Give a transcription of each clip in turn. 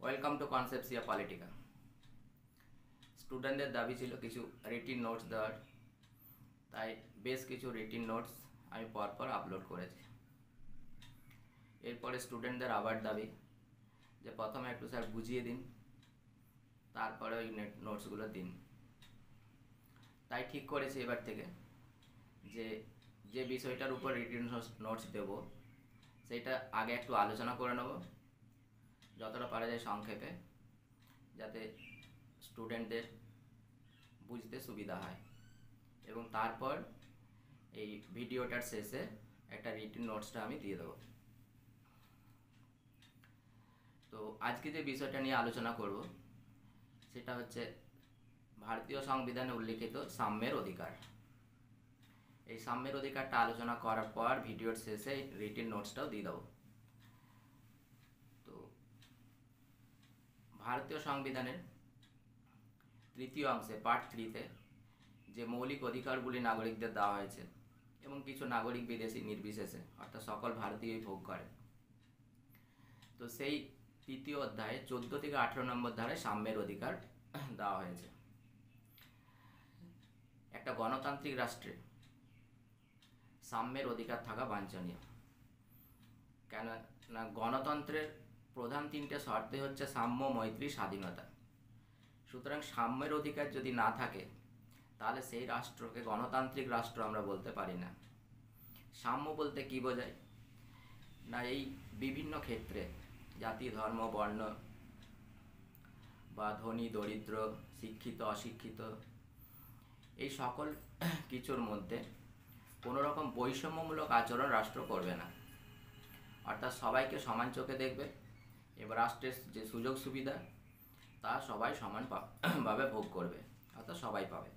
Welcome to কনসেপসিয়া Politika. স্টুডেন্টদের দাবি ছিল কিছু রিটিন নোটস দেওয়ার, তাই বেশ কিছু রিটিন নোটস আমি পরপর আপলোড করেছি। এরপরে স্টুডেন্টদের আবার দাবি যে প্রথমে একটু স্যার বুঝিয়ে দিন, তারপরে ওই নোটসগুলো দিন। তাই ঠিক করেছি এবার থেকে যে বিষয়টার উপর রিটিন নোটস দেব সেটা আগে একটু আলোচনা করে নেব, যতটা পারা যায় সংক্ষেপে, যাতে স্টুডেন্টদের বুঝতে সুবিধা হয়। এবং তারপর এই ভিডিওটার শেষে একটা রিটিন নোটসটা আমি দিয়ে দেবো। তো আজকে যে বিষয়টা নিয়ে আলোচনা করব সেটা হচ্ছে ভারতীয় সংবিধানে উল্লিখিত সাম্যের অধিকার। এই সাম্যের অধিকারটা আলোচনা করার পর ভিডিওর শেষে রিটিন নোটসটাও দিয়ে দেবো। তো ভারতীয় সংবিধানের তৃতীয় অংশে পার্ট 3-তে যে মৌলিক অধিকারগুলি নাগরিকদের দেওয়া হয়েছে এবং কিছু নাগরিক বিদেশি নির্বিশেষে অর্থাৎ সকল ভারতীয়ই ভোগ করে, তো সেই তৃতীয় অধ্যায়ে 14 থেকে 18 নম্বর ধারায় সাম্যের অধিকার দেওয়া হয়েছে। একটা গণতান্ত্রিক রাষ্ট্রে সাম্যের অধিকার থাকা বাঞ্ছনীয়। কেন না, গণতন্ত্রের প্রধান 3টে শর্তে হচ্ছে সাম্য, মৈত্রী, স্বাধীনতা। সুতরাং সাম্যের অধিকার যদি না থাকে তাহলে সেই রাষ্ট্রকে গণতান্ত্রিক রাষ্ট্র আমরা বলতে পারি না। সাম্য বলতে কি বোঝায় না, এই বিভিন্ন ক্ষেত্রে জাতি, ধর্ম, বর্ণ বা ধনী, দরিদ্র, শিক্ষিত, অশিক্ষিত, এই সকল কিছুর মধ্যে কোনো রকম বৈষম্যমূলক আচরণ রাষ্ট্র করবে না। অর্থাৎ সবাইকে সমান চোখে দেখবে এবং রাষ্ট্রের যে সুযোগ সুবিধা তা সবাই সমানভাবে ভোগ করবে, অর্থাৎ সবাই পাবে।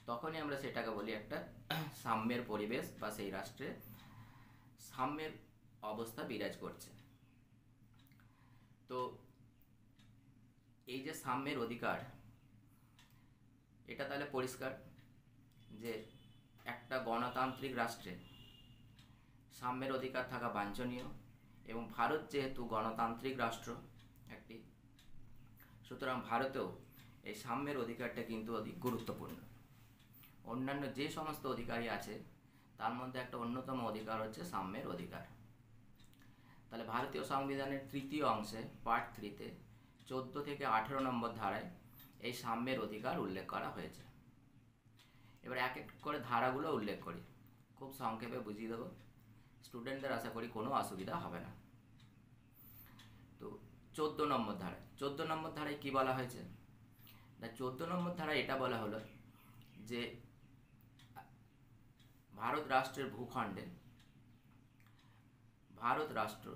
তখনই আমরা সেটাকে বলি একটা সাম্যের পরিবেশ বা সেই রাষ্ট্রে সাম্যের অবস্থা বিরাজ করছে। তো এই যে সাম্যের অধিকার, এটা তাহলে পরিষ্কার যে একটা গণতান্ত্রিক রাষ্ট্রে সাম্যের অধিকার থাকা বাঞ্ছনীয়। এবং ভারত যেহেতু গণতান্ত্রিক রাষ্ট্র একটি, সুতরাং ভারতেও এই সাম্যের অধিকারটা কিন্তু অধিক গুরুত্বপূর্ণ। অন্যান্য যে সমস্ত অধিকারই আছে তার মধ্যে একটা অন্যতম অধিকার হচ্ছে সাম্যের অধিকার। তাহলে ভারতীয় সংবিধানের তৃতীয় অংশে পার্ট 3-তে 14 থেকে 18 নম্বর ধারায় এই সাম্যের অধিকার উল্লেখ করা হয়েছে। এবার এক এক করে ধারাগুলো উল্লেখ করি, খুব সংক্ষেপে বুঝিয়ে দেবো, স্টুডেন্টদের আশা করি কোনো অসুবিধা হবে না। তো 14 নম্বর ধারায় কি বলা হয়েছে না, 14 নম্বর ধারায় এটা বলা হলো যে ভারত রাষ্ট্রের ভূখণ্ডে ভারত রাষ্ট্র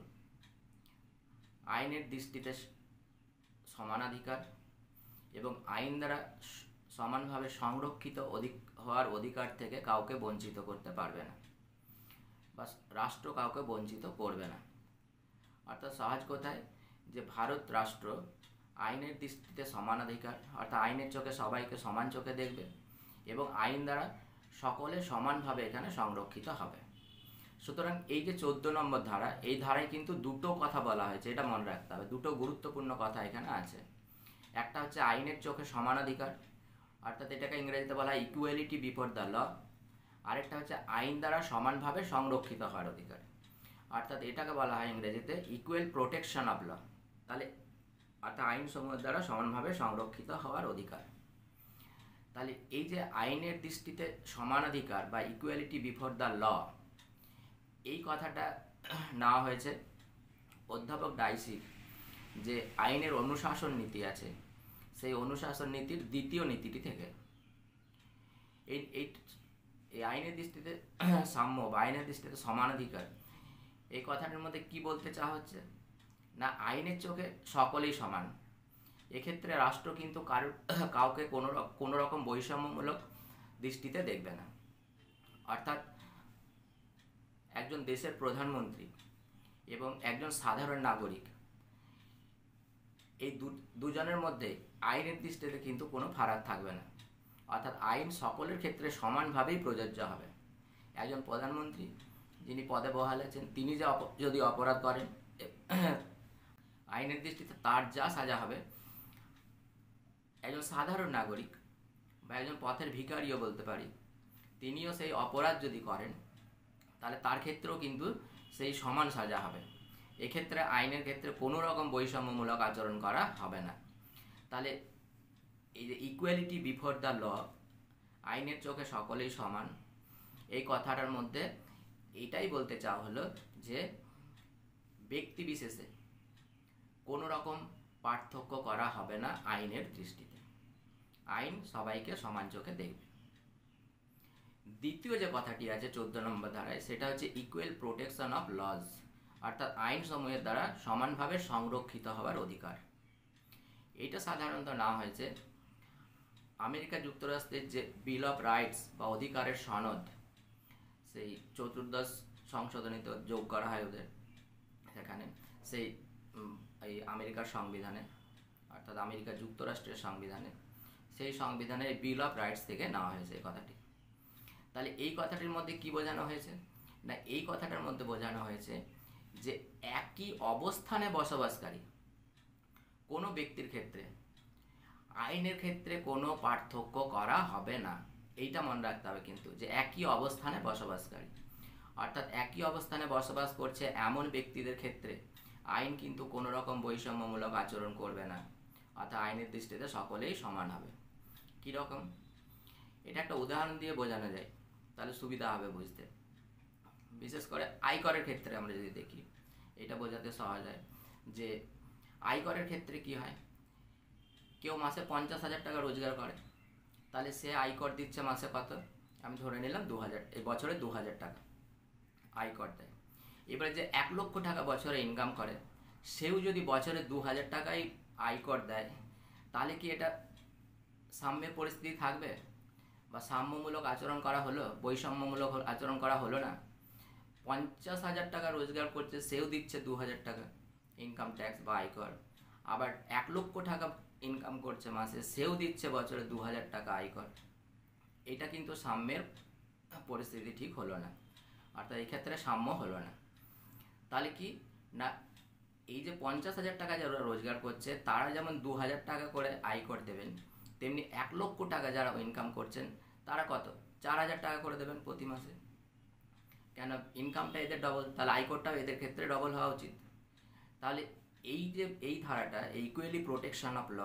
আইনের দৃষ্টিতে সমানাধিকার এবং আইন দ্বারা সমানভাবে সংরক্ষিত হওয়ার অধিকার থেকে কাউকে বঞ্চিত করতে পারবে না, বা রাষ্ট্র কাউকে বঞ্চিত করবে না। অর্থাৎ সহজ কথায় যে ভারত রাষ্ট্র আইনের দৃষ্টিতে সমানাধিকার, অর্থাৎ আইনের চোখে সবাইকে সমান চোখে দেখবে এবং আইন দ্বারা সকলে সমানভাবে এখানে সংরক্ষিত হবে। সুতরাং এই যে 14 নম্বর ধারা, এই ধারায় কিন্তু দুটো কথা বলা হয়েছে, এটা মনে রাখতে হবে। দুটো গুরুত্বপূর্ণ কথা এখানে আছে। একটা হচ্ছে আইনের চোখে সমানাধিকার, অর্থাৎ এটাকে ইংরেজিতে বলা হয় ইকুয়ালিটি বিফোর দ্য ল। আরেকটা হচ্ছে আইন দ্বারা সমানভাবে সংরক্ষিত হওয়ার অধিকার, অর্থাৎ এটাকে বলা হয় ইংরেজিতে ইকুয়াল প্রোটেকশন অফ ল। তাহলে অর্থাৎ আইন সমূহ দ্বারা সমানভাবে সংরক্ষিত হওয়ার অধিকার। তাহলে এই যে আইনের দৃষ্টিতে সমানাধিকার বা ইকুয়ালিটি বিফোর দ্য ল, এই কথাটা নেওয়া হয়েছে অধ্যাপক ডাইসির যে আইনের অনুশাসন নীতি আছে, সেই অনুশাসন নীতির দ্বিতীয় নীতিটি থেকে। এই আইনের দৃষ্টিতে সাম্য বা আইনের দৃষ্টিতে সমানাধিকার, এই কথাটার মধ্যে কি বলতে চাওয়া হচ্ছে না, আইনের চোখে সকলেই সমান। এক্ষেত্রে রাষ্ট্র কিন্তু কাউকে কোনো রকম বৈষম্যমূলক দৃষ্টিতে দেখবে না। অর্থাৎ একজন দেশের প্রধানমন্ত্রী এবং একজন সাধারণ নাগরিক, এই দুজনের মধ্যে আইনের দৃষ্টিতে কিন্তু কোনো ফারাক থাকবে না। অর্থাৎ আইন সকলের ক্ষেত্রে সমানভাবেই প্রযোজ্য হবে। একজন প্রধানমন্ত্রী যিনি পদে বহাল আছেন, তিনি যদি অপরাধ করেন আইনের দৃষ্টিতে তার যা সাজা হবে, একজন সাধারণ নাগরিক বা একজন পথের ভিখারিও বলতে পারি, তিনিও সেই অপরাধ যদি করেন তাহলে তার ক্ষেত্রেও কিন্তু সেই সমান সাজা হবে। এক্ষেত্রে আইনের ক্ষেত্রে কোনো রকম বৈষম্যমূলক আচরণ করা হবে না। তাহলে এই যে ইকুয়ালিটি বিফোর দ্য ল, আইনের চোখে সকলেই সমান, এই কথাটার মধ্যে এইটাই বলতে চাওয়া হলো যে ব্যক্তি বিশেষে কোনো রকম পার্থক্য করা হবে না আইনের দৃষ্টিতে, আইন সবাইকে সমান চোখে দেখবে। দ্বিতীয় যে কথাটি আছে 14 নম্বর ধারায়, সেটা হচ্ছে ইকুয়াল প্রোটেকশন অফ লজ, অর্থাৎ আইন সমূহের দ্বারা সমানভাবে সংরক্ষিত হওয়ার অধিকার। এটা সাধারণত না হয়েছে আমেরিকা যুক্তরাষ্ট্রের যে বিল অফ রাইটস বা অধিকারের সনদ, সেই 14th সংশোধনীতে যোগ করা হয় ওদের সেখানে, সেই এই আমেরিকার সংবিধানে, অর্থাৎ আমেরিকা যুক্তরাষ্ট্রের সংবিধানে, সেই সংবিধানের বিল অফ রাইটস থেকে নেওয়া হয়েছে এই কথাটি। তাহলে এই কথাটির মধ্যে কি বোঝানো হয়েছে না, এই কথাটার মধ্যে বোঝানো হয়েছে যে একই অবস্থানে বসবাসকারী কোনো ব্যক্তির ক্ষেত্রে আইনের ক্ষেত্রে কোনো পার্থক্য করা হবে না। এইটা মনে রাখতে হবে কিন্তু, যে একই অবস্থানে বসবাসকারী, অর্থাৎ একই অবস্থানে বসবাস করছে এমন ব্যক্তিদের ক্ষেত্রে আইন কিন্তু কোনো রকম বৈষম্যমূলক আচরণ করবে না, অর্থাৎ আইনের দৃষ্টিতে সকলেই সমান হবে। কীরকম, এটা একটা উদাহরণ দিয়ে বোঝানো যায়, তাহলে সুবিধা হবে বুঝতে। বিশেষ করে আয়করের ক্ষেত্রে আমরা যদি দেখি, এটা বোঝাতে সহজ হয় যে আয়করের ক্ষেত্রে কি হয়, কেউ মাসে 50,000 টাকা রোজগার করে, তাহলে সে আয়কর দিচ্ছে মাসে কত, আমি ধরে নিলাম 2000, এই বছরে 2000 টাকা আয়কর দেয়। এবারে যে 1 লক্ষ টাকা বছরে ইনকাম করে, সেও যদি বছরে 2000 টাকাই আয়কর দেয়, তাহলে কি এটা সাম্যের পরিস্থিতি থাকবে বা সাম্যমূলক আচরণ করা হলো, বৈষম্যমূলক আচরণ করা হলো না? 50,000 টাকা রোজগার করছে, সেও দিচ্ছে 2000 টাকা ইনকাম ট্যাক্স বা আয়কর, আবার 1 লক্ষ টাকা ইনকাম করছে মাসে, সেও দিচ্ছে বছরে 2000 টাকা আয়কর। এটা কিন্তু সাম্যের পরিস্থিতি ঠিক হলো না, অর্থাৎ এই ক্ষেত্রে সাম্য হলো না। তাহলে কি না, এই যে 50,000 টাকা যারা রোজগার করছে তারা যেমন 2000 টাকা করে আয়কর দেবেন, তেমনি 1 লক্ষ টাকা যারা ইনকাম করছেন তারা কত, 4000 টাকা করে দেবেন প্রতি মাসে। কেন, ইনকামটা এদের ডবল, তাহলে আয়করটাও এদের ক্ষেত্রে ডবল হওয়া উচিত। তাহলে এই যে এই ধারাটা ইকুয়ালি প্রোটেকশন অফ ল,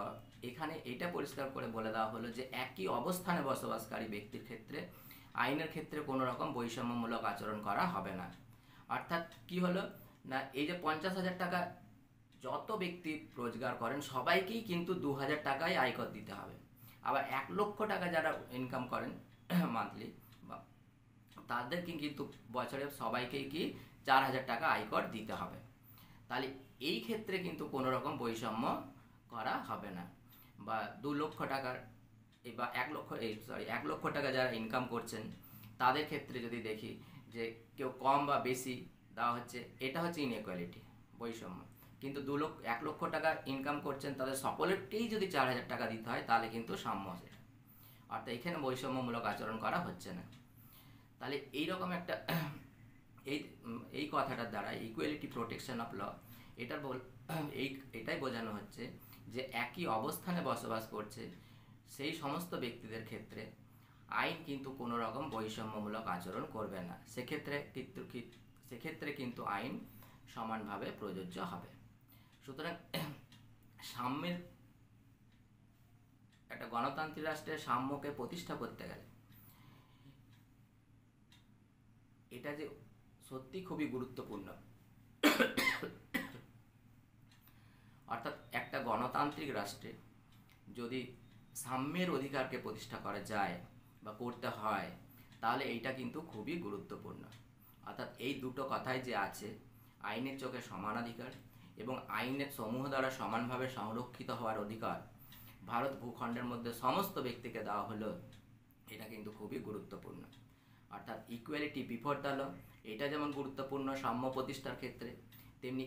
এখানে এটা পরিষ্কার করে বলে দেওয়া হলো যে একই অবস্থানে বসবাসকারী ব্যক্তির ক্ষেত্রে আইনের ক্ষেত্রে কোনো রকম বৈষম্যমূলক আচরণ করা হবে না। অর্থাৎ কি হলো না, এই যে 50,000 টাকা যত ব্যক্তি রোজগার করেন সবাইকেই কিন্তু 2000 টাকায় আয়কর দিতে হবে, আবার 1 লক্ষ টাকা যারা ইনকাম করেন মান্থলি, বা তাদেরকে কিন্তু বছরে সবাইকেই কি 4000 টাকা আয়কর দিতে হবে। তাহলে এই ক্ষেত্রে কিন্তু কোনো রকম বৈষম্য করা হবে না। বা 2 লক্ষ টাকার বা 1 লক্ষ টাকা যারা ইনকাম করছেন তাদের ক্ষেত্রে যদি দেখি যে কেউ কম বা বেশি দেওয়া হচ্ছে, এটা হচ্ছে ইনইকুয়ালিটি, বৈষম্য। কিন্তু 1 লক্ষ টাকা ইনকাম করছেন তাদের সকলেরকেই যদি 4000 টাকা দিতে হয়, তাহলে কিন্তু সাম্য, সেটা অর্থাৎ এখানে বৈষম্যমূলক আচরণ করা হচ্ছে না। তাহলে এইরকম একটা এই কথাটার দ্বারা ইকুয়ালিটি প্রোটেকশন অফ ল, এটাই বোঝানো হচ্ছে যে একই অবস্থানে বসবাস করছে সেই সমস্ত ব্যক্তিদের ক্ষেত্রে আইন কিন্তু কোনো রকম বৈষম্যমূলক আচরণ করবে না, সেক্ষেত্রে কিন্তু আইন সমানভাবে প্রযোজ্য হবে। সুতরাং সাম্যের, একটা গণতান্ত্রিক রাষ্ট্রের সাম্যকে প্রতিষ্ঠা করতে গেলে এটা যে সত্যি খুবই গুরুত্বপূর্ণ। অর্থাৎ একটা গণতান্ত্রিক রাষ্ট্রে যদি সাম্যের অধিকারকে প্রতিষ্ঠা করা যায় বা করতে হয়, তাহলে এইটা কিন্তু খুবই গুরুত্বপূর্ণ। অর্থাৎ এই দুটো কথাই যে আছে, আইনের চোখে সমানাধিকার এবং আইনের সমূহ দ্বারা সমানভাবে সংরক্ষিত হওয়ার অধিকার ভারত ভূখণ্ডের মধ্যে সমস্ত ব্যক্তিকে দেওয়া হলো, এটা কিন্তু খুবই গুরুত্বপূর্ণ। অর্থাৎ ইকুয়ালিটি বিফোর দ্য ল, এটা যেমন গুরুত্বপূর্ণ সাম্য প্রতিষ্ঠার ক্ষেত্রে, তেমনি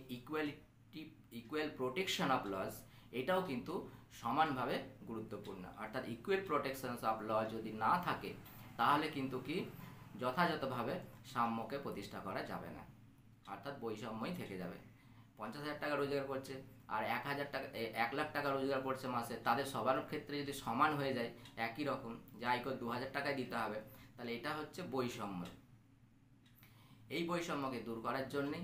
ইকুয়াল প্রোটেকশন অফ লজ, এটাও কিন্তু সমানভাবে গুরুত্বপূর্ণ। অর্থাৎ ইকুয়াল প্রোটেকশন অফ ল যদি না থাকে, তাহলে কিন্তু কি যথাযথভাবে সাম্যকে প্রতিষ্ঠা করা যাবে না, অর্থাৎ বৈষম্যই থেকে যাবে। 50,000 টাকা রোজগার করছে আর 1,000 টাকা 1 লাখ টাকা রোজগার করছে মাসে, তাদের সবার ক্ষেত্রে যদি সমান হয়ে যায় একই রকম যে আয়কর 2,000 টাকায় দিতে হবে, তাহলে এটা হচ্ছে বৈষম্য। এই বৈষম্যকে দূর করার জন্যেই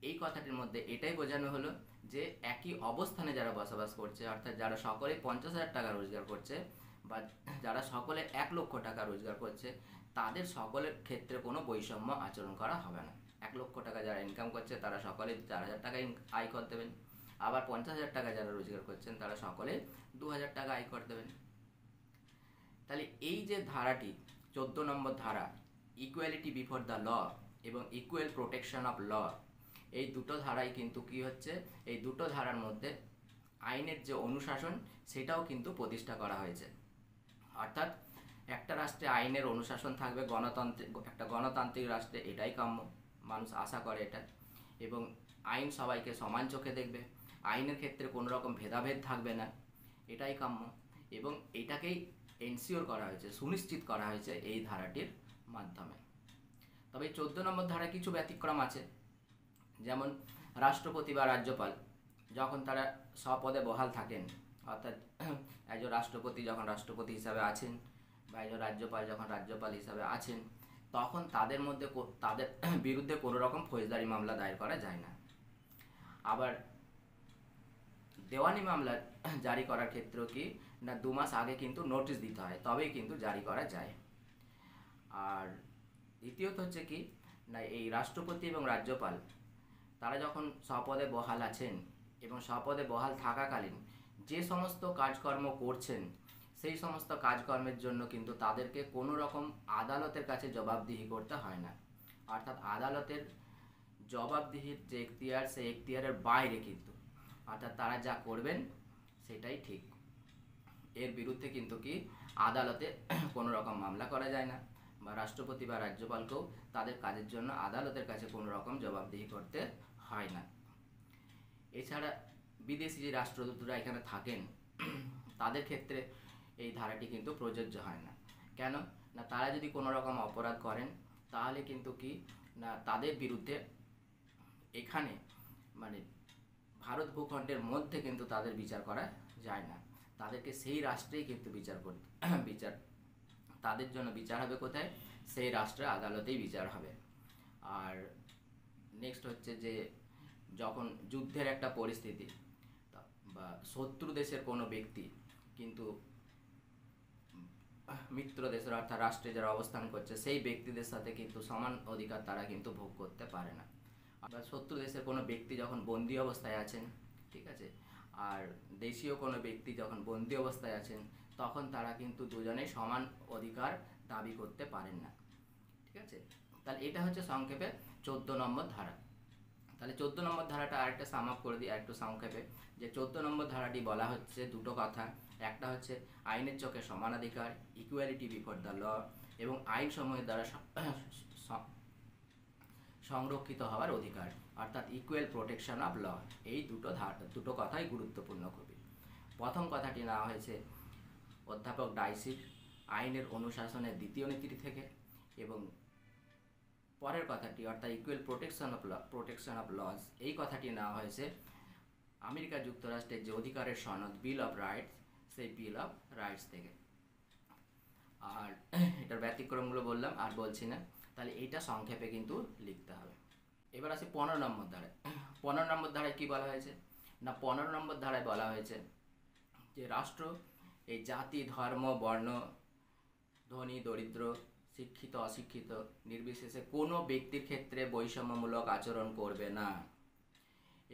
এই কথাটির মধ্যে এটাই বোঝানো হলো যে একই অবস্থানে যারা বসবাস করছে, অর্থাৎ যারা সকলে 50,000 টাকা রোজগার করছে বা যারা সকলে 1 লক্ষ টাকা রোজগার করছে, তাদের সকলের ক্ষেত্রে কোনো বৈষম্য আচরণ করা হবে না। 1 লক্ষ টাকা যারা ইনকাম করছে তারা সকলে 4,000 টাকা আয়কর দেবেন, আবার 50,000 টাকা যারা রোজগার করছেন তারা সকলে 2,000 টাকা আয়কর দেবেন। তাহলে এই যে ধারাটি 14 নম্বর ধারা, ইকুয়ালিটি বিফোর দ্য ল এবং ইকুয়াল প্রোটেকশন অফ ল, এই দুটো ধারাই কিন্তু কি হচ্ছে, এই দুটো ধারার মধ্যে আইনের যে অনুশাসন সেটাও কিন্তু প্রতিষ্ঠা করা হয়েছে। অর্থাৎ একটা রাষ্ট্রে আইনের অনুশাসন থাকবে, একটা গণতান্ত্রিক রাষ্ট্রে এটাই কাম্য, মানুষ আশা করে এটা, এবং আইন সবাইকে সমান চোখে দেখবে, আইনের ক্ষেত্রে কোনো রকম ভেদাভেদ থাকবে না, এটাই কাম্য। এবং এটাকেই এনশিওর করা হয়েছে, সুনিশ্চিত করা হয়েছে এই ধারাটির মাধ্যমে। তবে 14 নম্বর ধারায় কিছু ব্যতিক্রম আছে, যেমন রাষ্ট্রপতি বা রাজ্যপাল যখন তারা স্বপদে বহাল থাকেন, অর্থাৎ একজন রাষ্ট্রপতি যখন রাষ্ট্রপতি হিসাবে আছেন বা একজন রাজ্যপাল যখন রাজ্যপাল হিসাবে আছেন, তখন তাদের মধ্যে তাদের বিরুদ্ধে কোনো রকম ফৌজদারি মামলা দায়ের করা যায় না। আবার দেওয়ানি মামলা জারি করার ক্ষেত্রেও কি না 2 মাস আগে কিন্তু নোটিশ দিতে হয়, তবেই কিন্তু জারি করা যায়। আর দ্বিতীয়ত হচ্ছে কি না, এই রাষ্ট্রপতি এবং রাজ্যপাল তারা যখন স্বপদে বহাল আছেন এবং স্বপদে বহাল থাকাকালীন যে সমস্ত কাজকর্ম করছেন, সেই সমস্ত কাজকর্মের জন্য কিন্তু তাদেরকে কোনো রকম আদালতের কাছে জবাবদিহি করতে হয় না। অর্থাৎ আদালতের জবাবদিহির যে এখতিয়ার, সেই এখতিয়ারের বাইরে কিন্তু, অর্থাৎ তারা যা করবেন সেটাই ঠিক, এর বিরুদ্ধে কিন্তু কি আদালতে কোনো রকম মামলা করা যায় না, বা রাষ্ট্রপতি বা রাজ্যপালকেও তাদের কাজের জন্য আদালতের কাছে কোনো রকম জবাবদিহি করতে হয় না। এছাড়া বিদেশি যে রাষ্ট্রদূতরা এখানে থাকেন তাদের ক্ষেত্রে এই ধারাটি কিন্তু প্রযোজ্য হয় না। কেন না, তারা যদি কোনো রকম অপরাধ করেন তাহলে কিন্তু কি না তাদের বিরুদ্ধে এখানে মানে ভারত ভূখণ্ডের মধ্যে কিন্তু তাদের বিচার করা যায় না, তাদেরকে সেই রাষ্ট্রেই কিন্তু বিচার তাদের জন্য বিচার হবে কোথায়, সেই রাষ্ট্রের আদালতেই বিচার হবে। আর নেক্সট হচ্ছে যে যখন যুদ্ধের একটা পরিস্থিতি বা শত্রু দেশের কোনো ব্যক্তি কিন্তু মিত্র দেশের অর্থাৎ রাষ্ট্রে যারা অবস্থান করছে সেই ব্যক্তিদের সাথে কিন্তু সমান অধিকার তারা কিন্তু ভোগ করতে পারে না। আবার শত্রু দেশের কোনো ব্যক্তি যখন বন্দী অবস্থায় আছেন, ঠিক আছে, আর দেশীয় কোনো ব্যক্তি যখন বন্দী অবস্থায় আছেন, তখন তারা কিন্তু দুজনেই সমান অধিকার দাবি করতে পারেন না। ঠিক আছে, তাহলে এটা হচ্ছে সংক্ষেপে 14 নম্বর ধারা। তাহলে 14 নম্বর ধারাটা আরেকটা সাম আপ করে দিই আরেকটু সংক্ষেপে, যে 14 নম্বর ধারাটি বলা হচ্ছে দুটো কথা, একটা হচ্ছে আইনের চোখে সমানাধিকার, ইকুয়ালিটি বিফোর দ্য ল, এবং আইন সমূহের দ্বারা সংরক্ষিত হওয়ার অধিকার, অর্থাৎ ইকুয়াল প্রোটেকশন অফ ল। এই দুটো কথাই গুরুত্বপূর্ণ খুবই। প্রথম কথাটি নেওয়া হয়েছে অধ্যাপক ডাইসির আইনের অনুশাসনের দ্বিতীয় নীতি থেকে, এবং পরের কথাটি অর্থাৎ ইকুয়াল প্রোটেকশন অফ লজ, এই কথাটি নেওয়া হয়েছে আমেরিকা যুক্তরাষ্ট্রের যে অধিকারের সনদ বিল অফ রাইটস, সেই বিল অফ রাইটস থেকে। আর এটার ব্যতিক্রমগুলো বললাম আর বলছি না, তাহলে এইটা সংক্ষেপে কিন্তু লিখতে হবে। এবার আসি 15 নম্বর ধারায়। 15 নম্বর ধারায় কী বলা হয়েছে না, 15 নম্বর ধারায় বলা হয়েছে যে রাষ্ট্র এই জাতি, ধর্ম, বর্ণ, ধনী, দরিদ্র, শিক্ষিত, অশিক্ষিত নির্বিশেষে কোনো ব্যক্তির ক্ষেত্রে বৈষম্যমূলক আচরণ করবে না।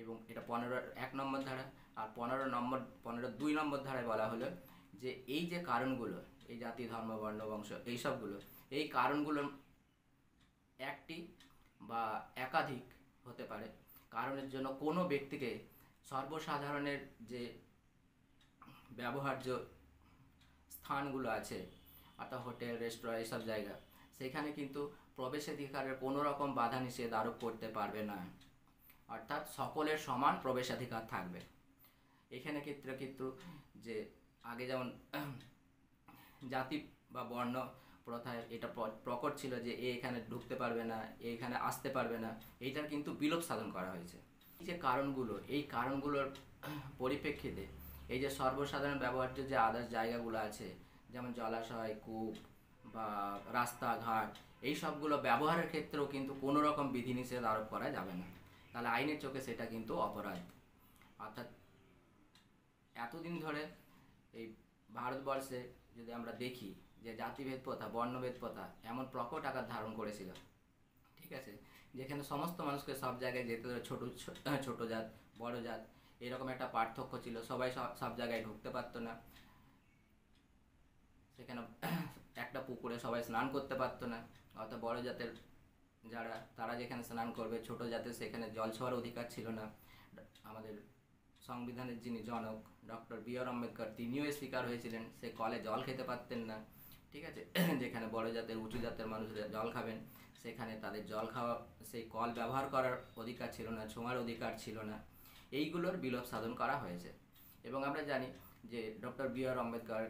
এবং এটা 15 নম্বর ধারা। আর 15 নম্বর ধারায় বলা হলো যে এই যে কারণগুলো, এই জাতি, ধর্ম, বর্ণ, বংশ, এইসবগুলো, এই কারণগুলোর একটি বা একাধিক হতে পারে কারণের জন্য কোনো ব্যক্তিকে সর্বসাধারণের যে ব্যবহার্য স্থানগুলো আছে, অর্থাৎ হোটেল, রেস্টুরেন্ট, এইসব জায়গা, সেখানে কিন্তু প্রবেশাধিকারের কোনো রকম বাধা নিষেধ আরোপ করতে পারবে না। অর্থাৎ সকলের সমান প্রবেশাধিকার থাকবে। এখানে ক্ষেত্রে কিন্তু যে আগে যেমন জাতি বা বর্ণ প্রথায় এটা প্রকট ছিল যে এখানে ঢুকতে পারবে না, এখানে আসতে পারবে না, এইটার কিন্তু বিলোপ সাধন করা হয়েছে। যে কারণগুলো, এই কারণগুলোর পরিপ্রেক্ষিতে এই যে সর্বসাধারণ ব্যবহার্য যে আদার্স জায়গাগুলো আছে, যেমন জলাশয়, কূপ বা রাস্তাঘাট, এই সবগুলো ব্যবহারের ক্ষেত্রেও কিন্তু কোনো রকম বিধিনিষেধ আরোপ করা যাবে না। তাহলে আইনের চোখে সেটা কিন্তু অপরাধ। অর্থাৎ এতদিন ধরে এই ভারতবর্ষে যদি আমরা দেখি যে জাতিভেদ প্রথা, বর্ণভেদ প্রথা এমন প্রকট আকার ধারণ করেছিল, ঠিক আছে, যেখানে সমস্ত মানুষকে সব জায়গায় যেতে হতো, ছোট জাত, বড় জাত, এরকম একটা পার্থক্য ছিল। সবাই সব জায়গায় ঢুকতে পারতো না, সেখানে একটা পুকুরে সবাই স্নান করতে পারতো না। অর্থাৎ বড় জাতের যারা, তারা যেখানে স্নান করবে, ছোট জাতের সেখানে জল ছোঁয়ার অধিকার ছিল না। আমাদের সংবিধানের যিনি জনক ডক্টর বি.আর. আম্বেদকর, তিনিও স্বীকার হয়েছিলেন, সে কলে জল খেতে পারতেন না, ঠিক আছে। যেখানে বড় জাতের, উঁচু জাতের মানুষরা জল খাবেন, সেখানে তাদের জল খাওয়া, সেই কল ব্যবহার করার অধিকার ছিল না, ছোঁয়ার অধিকার ছিল না। এইগুলোর বিলোপ সাধন করা হয়েছে। এবং আমরা জানি যে ডক্টর বি.আর. আম্বেদকর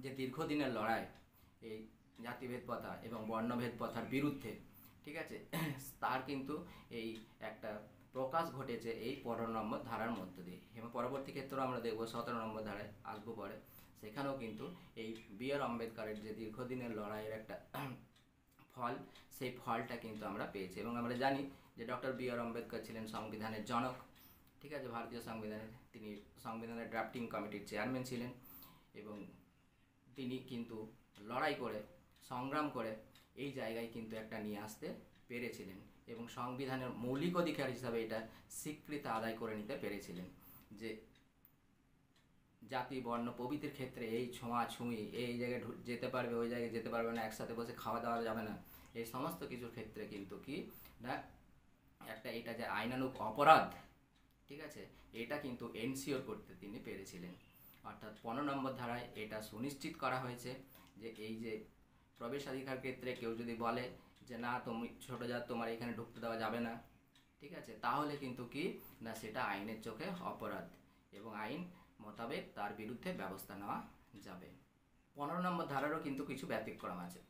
যে দীর্ঘদিনের লড়াই এই জাতিভেদ প্রথা এবং বর্ণভেদ প্রথার বিরুদ্ধে, ঠিক আছে, তার কিন্তু এই একটা প্রকাশ ঘটেছে এই 15 নম্বর ধারার মধ্য দিয়ে। এবং পরবর্তী ক্ষেত্রেও আমরা দেখব 17 নম্বর ধারায় আসবো পরে, সেখানেও কিন্তু এই বি.আর. আম্বেদকরের যে দীর্ঘদিনের লড়াইয়ের একটা ফল, সেই ফলটা কিন্তু আমরা পেয়েছি। এবং আমরা জানি যে ডক্টর বি.আর. আম্বেদকর ছিলেন সংবিধানের জনক, ঠিক আছে, ভারতীয় সংবিধানের। তিনি সংবিধানের ড্রাফটিং কমিটির চেয়ারম্যান ছিলেন এবং তিনি কিন্তু লড়াই করে, সংগ্রাম করে এই জায়গায় কিন্তু একটা নিয়ে আসতে পেরেছিলেন এবং সংবিধানের মৌলিক অধিকার হিসাবে এটা স্বীকৃতি আদায় করে নিতে পেরেছিলেন যে জাতি, বর্ণ, প্রভৃতির ক্ষেত্রে এই ছোঁয়াছুঁয়ি, এই জায়গায় যেতে পারবে, ওই জায়গায় যেতে পারবে না, একসাথে বসে খাওয়া দাওয়া যাবে না, এই সমস্ত কিছুর ক্ষেত্রে কিন্তু কি না একটা এটা যে আইনানুগ অপরাধ, ঠিক আছে, এটা কিন্তু এনশিওর করতে তিনি পেরেছিলেন। অর্থাৎ 15 নম্বর ধারায় এটা সুনিশ্চিত করা হয়েছে যে এই যে প্রবেশাধিকার ক্ষেত্রে কেউ যদি বলে যে না, তুমি ছোটো জাত, তোমার এখানে ঢুকতে দেওয়া যাবে না, ঠিক আছে, তাহলে কিন্তু কি না সেটা আইনের চোখে অপরাধ এবং আইন মোতাবেক তার বিরুদ্ধে ব্যবস্থা নেওয়া যাবে। 15 নম্বর ধারারও কিন্তু কিছু ব্যতিক্রম আছে।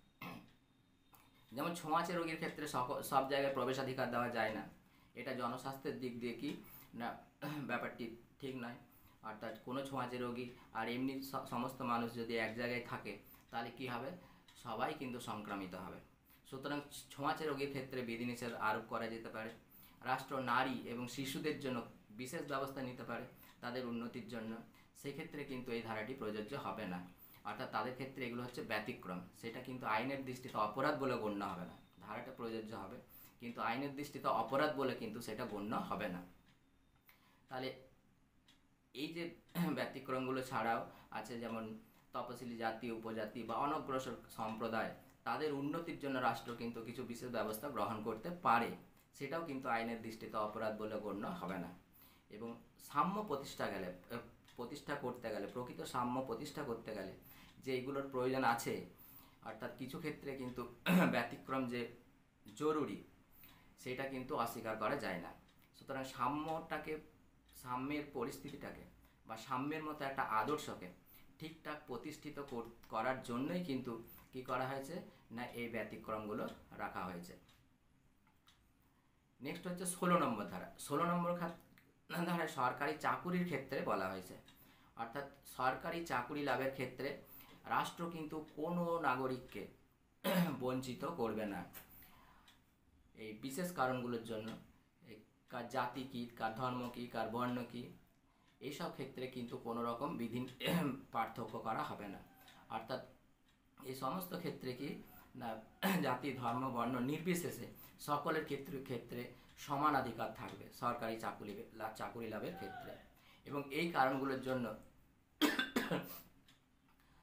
যেমন ছোঁয়াচে রোগীর ক্ষেত্রে সব জায়গায় প্রবেশাধিকার দেওয়া যায় না। এটা জনস্বাস্থ্যের দিক দিয়ে কি না ব্যাপারটি ঠিক নয়। অর্থাৎ কোনো ছোঁয়াচে রোগী আর এমনি সমস্ত মানুষ যদি এক জায়গায় থাকে, তাহলে কি হবে, সবাই কিন্তু সংক্রামিত হবে। সুতরাং ছোঁয়াচে রোগীর ক্ষেত্রে বিধিনিষেধ আরোপ করা যেতে পারে। রাষ্ট্র নারী এবং শিশুদের জন্য বিশেষ ব্যবস্থা নিতে পারে তাদের উন্নতির জন্য, সেক্ষেত্রে কিন্তু এই ধারাটি প্রযোজ্য হবে না। অর্থাৎ তাদের ক্ষেত্রে এগুলো হচ্ছে ব্যতিক্রম, সেটা কিন্তু আইনের দৃষ্টিতে অপরাধ বলে গণ্য হবে না। ধারাটা প্রযোজ্য হবে কিন্তু আইনের দৃষ্টিতে অপরাধ বলে কিন্তু সেটা গণ্য হবে না। তাহলে এই যে ব্যতিক্রমগুলো ছাড়াও আছে যেমন তপশিলি জাতি, উপজাতি বা অনগ্রসর সম্প্রদায়, তাদের উন্নতির জন্য রাষ্ট্র কিন্তু কিছু বিশেষ ব্যবস্থা গ্রহণ করতে পারে, সেটাও কিন্তু আইনের দৃষ্টিতে অপরাধ বলে গণ্য হবে না। এবং সাম্য প্রতিষ্ঠা করতে গেলে প্রকৃত সাম্য প্রতিষ্ঠা করতে গেলে যে এইগুলোর প্রয়োজন আছে, অর্থাৎ কিছু ক্ষেত্রে কিন্তু ব্যতিক্রম যে জরুরি সেটা কিন্তু অস্বীকার করা যায় না। সুতরাং সাম্যের পরিস্থিতিটাকে বা সাম্যের মতো একটা আদর্শকে ঠিকঠাক প্রতিষ্ঠিত করার জন্যই কিন্তু কি করা হয়েছে না এই ব্যতিক্রমগুলো রাখা হয়েছে। নেক্সট হচ্ছে 16 নম্বর ধারা। 16 নম্বর ধারায় সরকারি চাকুরির ক্ষেত্রে বলা হয়েছে, অর্থাৎ সরকারি চাকুরি লাভের ক্ষেত্রে রাষ্ট্র কিন্তু কোনো নাগরিককে বঞ্চিত করবে না। এই বিশেষ কারণগুলোর জন্য, কার জাতি কী, কার ধর্ম কী, কার বর্ণ কী, এইসব ক্ষেত্রে কিন্তু কোনো রকম বিধি পার্থক্য করা হবে না। অর্থাৎ এই সমস্ত ক্ষেত্রে কি না জাতি, ধর্ম, বর্ণ নির্বিশেষে সকলের ক্ষেত্রে সমান অধিকার থাকবে সরকারি চাকুরি লাভের ক্ষেত্রে। এবং এই কারণগুলোর জন্য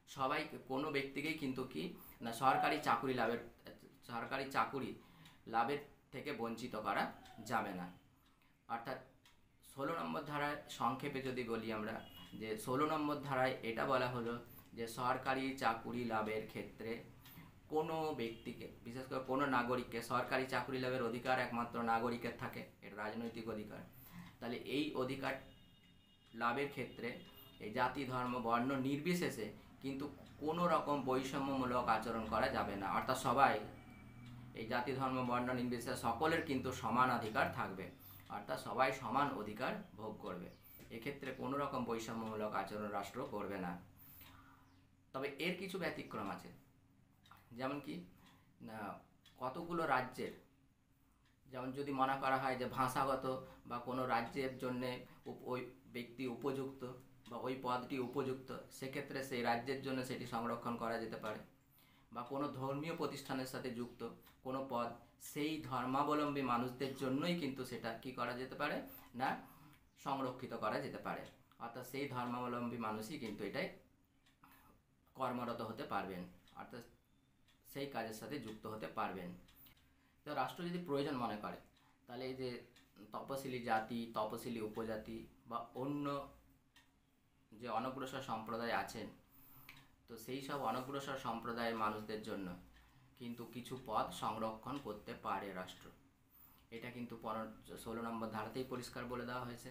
সবাইকে, কোনো ব্যক্তিকেই কিন্তু কি না সরকারি চাকুরি লাভের থেকে বঞ্চিত করা যাবে না। অর্থাৎ 16 নম্বর ধারায় সংক্ষেপে যদি বলি আমরা যে 16 নম্বর ধারায় এটা বলা হলো যে সরকারি চাকুরি লাভের ক্ষেত্রে কোনো ব্যক্তিকে, বিশেষ করে কোনো নাগরিককে, সরকারি চাকুরি লাভের অধিকার একমাত্র নাগরিকের থাকে, এটা রাজনৈতিক অধিকার। তাহলে এই অধিকার লাভের ক্ষেত্রে এই জাতি, ধর্ম, বর্ণ নির্বিশেষে কিন্তু কোনো রকম বৈষম্যমূলক আচরণ করা যাবে না। অর্থাৎ সবাই এই জাতি, ধর্ম, বর্ণ নির্বিশেষে সকলের কিন্তু সমান অধিকার থাকবে। অর্থাৎ সবাই সমান অধিকার ভোগ করবে। এক্ষেত্রে কোনো রকম বৈষম্যমূলক আচরণ রাষ্ট্র করবে না। তবে এর কিছু ব্যতিক্রম আছে, যেমন কি কতগুলো রাজ্যের, যেমন যদি মনে করা হয় যে ভাষাগত বা কোনো রাজ্যের জন্যে ওই ব্যক্তি উপযুক্ত বা ওই পদটি উপযুক্ত, সেক্ষেত্রে সেই রাজ্যের জন্য সেটি সংরক্ষণ করা যেতে পারে। বা কোনো ধর্মীয় প্রতিষ্ঠানের সাথে যুক্ত কোনো পদ, সেই ধর্মাবলম্বী মানুষদের জন্যই কিন্তু সেটা কি করা যেতে পারে না সংরক্ষিত করা যেতে পারে। অর্থাৎ সেই ধর্মাবলম্বী মানুষই কিন্তু এটাই কর্মরত হতে পারবেন, অর্থাৎ সেই কাজের সাথে যুক্ত হতে পারবেন। তো রাষ্ট্র যদি প্রয়োজন মনে করে, তাহলে এই যে তপশিলি জাতি, তপশিলি উপজাতি বা অন্য যে অনগ্রসর সম্প্রদায় আছেন, তো সেই সব অনগ্রসর সম্প্রদায়ের মানুষদের জন্য কিন্তু কিছু পদ সংরক্ষণ করতে পারে রাষ্ট্র। এটা কিন্তু 16 নম্বর ধারাতেই পরিষ্কার বলে দেওয়া হয়েছে।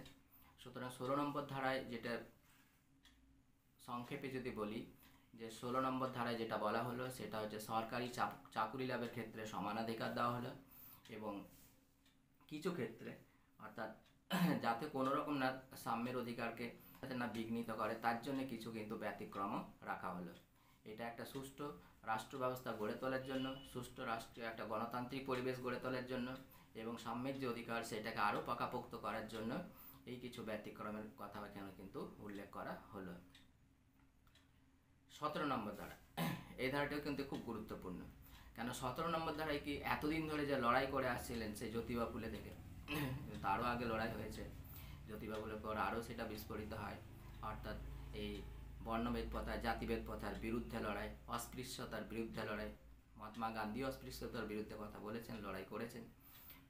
সুতরাং 16 নম্বর ধারায় যেটা সংক্ষেপে যদি বলি, যে 16 নম্বর ধারায় যেটা বলা হলো সেটা হচ্ছে সরকারি চাকুরি লাভের ক্ষেত্রে সমানাধিকার দেওয়া হলো, এবং কিছু ক্ষেত্রে অর্থাৎ যাতে কোনো রকম না সাম্যের অধিকারকে যাতে না বিঘ্নিত করে, তার জন্য কিছু কিন্তু ব্যতিক্রমও রাখা হলো। এটা একটা সুষ্ঠু রাষ্ট্র ব্যবস্থা গড়ে তোলার জন্য, সুষ্ঠু রাষ্ট্রীয় একটা গণতান্ত্রিক পরিবেশ গড়ে তোলার জন্য এবং সাম্যের যে অধিকার সেটাকে আরও পাকাপোক্ত করার জন্য এই কিছু ব্যতিক্রমের কথা এখানে কিন্তু উল্লেখ করা হলো। 17 নম্বর ধারা, এই ধারাটিও কিন্তু খুব গুরুত্বপূর্ণ। কেন 17 নম্বর ধারায় কি এতদিন ধরে যে লড়াই করে আসছিলেন সেই জ্যোতিবা ফুলে থেকে, তারও আগে লড়াই হয়েছে, জ্যোতিবা ফুলের পর আরও সেটা বিস্ফোরিত হয়। অর্থাৎ এই বর্ণভেদ প্রথা, জাতিভেদ প্রথার বিরুদ্ধে লড়াই, অস্পৃশ্যতার বিরুদ্ধে লড়াই। মহাত্মা গান্ধী অস্পৃশ্যতার বিরুদ্ধে কথা বলেছেন, লড়াই করেছেন।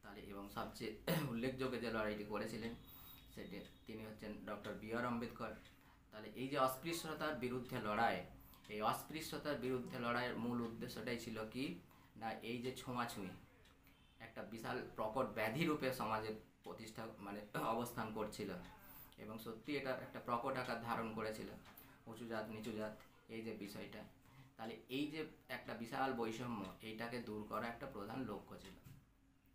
তাহলে এবং সবচেয়ে উল্লেখযোগ্য যে লড়াইটি করেছিলেন সেটি তিনি হচ্ছেন ডক্টর বি.আর. আম্বেদকর। তাহলে এই যে অস্পৃশ্যতার বিরুদ্ধে লড়াই, এই অস্পৃশ্যতার বিরুদ্ধে লড়াইয়ের মূল উদ্দেশ্যটাই ছিল কি না এই যে ছোঁয়াছুঁয়ি একটা বিশাল প্রকট ব্যাধি রূপে সমাজে প্রতিষ্ঠা অবস্থান করছিল, এবং সত্যি এটা একটা প্রকট আকার ধারণ করেছিল, উঁচু জাত নিচু জাত এই যে বিষয়টা। তাহলে এই যে একটা বিশাল বৈষম্য, এইটাকে দূর করা একটা প্রধান লক্ষ্য ছিল।